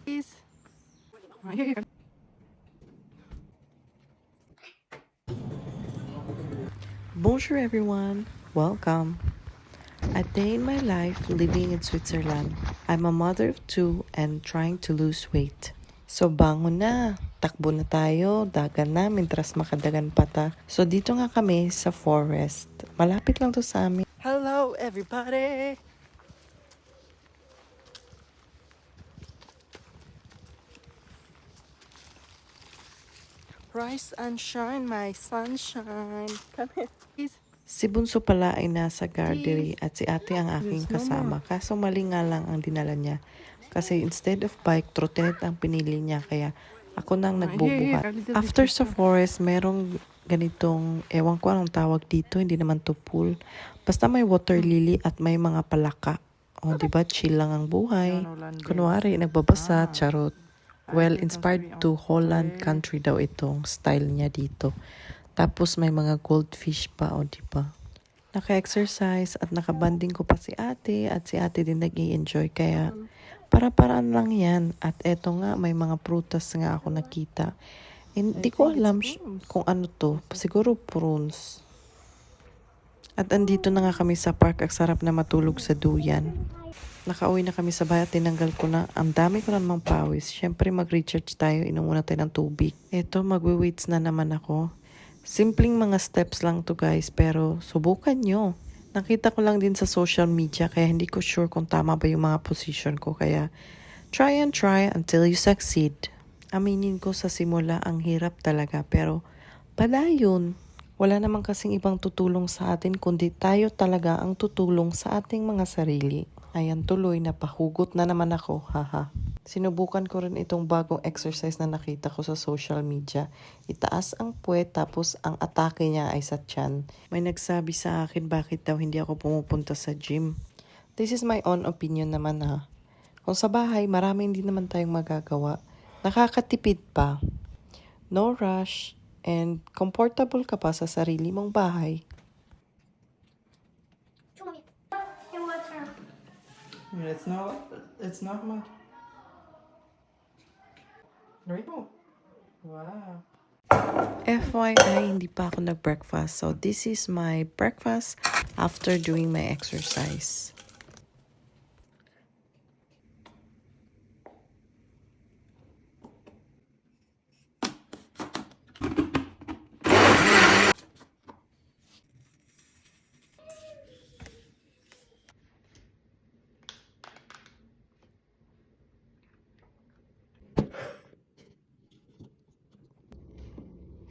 Bonjour everyone, welcome. A day in my life living in Switzerland. I'm a mother of two and trying to lose weight. So bangon na, takbo na tayo, dagan na, mintras makadagan pa ta. So dito nga kami sa forest. Malapit lang to sa amin. Hello everybody! Rise and shine, my sunshine. Come here, please. Si Bunso pala ay nasa gardery at si ate ang aking kasama. Kaso mali nga lang ang dinala niya. Kasi instead of bike, trotinet ang pinili niya. Kaya ako nang nagbubuhat. After sa forest, merong ganitong, ewan ko anong tawag dito, hindi naman to pool. Basta may water lily at may mga palaka. O, diba, chill lang ang buhay. Kunwari, nagbabasa, charot. Well, inspired to Holland country daw itong style niya dito. Tapos may mga goldfish pa, o diba? Naka-exercise at nakabanding ko pa si ate at si ate din nag-i-enjoy. Kaya para-paraan lang yan. At eto nga, may mga prutas nga ako nakita. Hindi ko alam kung ano to. Siguro prunes. At andito na nga kami sa park. Ang sarap na matulog sa duyan. Nakauwi na kami sa bahay at tinanggal ko na. Ang dami ko na namang pawis. Siyempre mag-recharge tayo. Inom muna tayo ng tubig. Eto, magwe-weights na naman ako. Simpleng mga steps lang to guys. Pero subukan nyo. Nakita ko lang din sa social media. Kaya hindi ko sure kung tama ba yung mga position ko. Kaya try and try until you succeed. Aminin ko sa simula ang hirap talaga. Pero pala yun. Wala naman kasing ibang tutulong sa atin. Kundi tayo talaga ang tutulong sa ating mga sarili. Ayan, tuloy, napahugot na naman ako, haha. Sinubukan ko rin itong bagong exercise na nakita ko sa social media. Itaas ang puwet, tapos ang atake niya ay sa tiyan. May nagsabi sa akin bakit daw hindi ako pumupunta sa gym. This is my own opinion naman ha. Kung sa bahay, maraming din naman tayong magagawa. Nakakatipid pa. No rush, and comfortable ka pa sa sarili mong bahay. It's not much. There you go. Wow. FYI, hindi pa ako nag-breakfast. So, this is my breakfast after doing my exercise.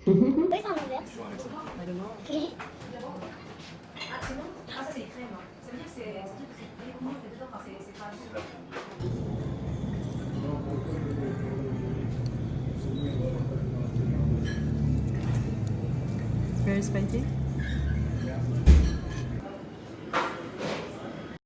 Where's on this? I don't know. Very spicy?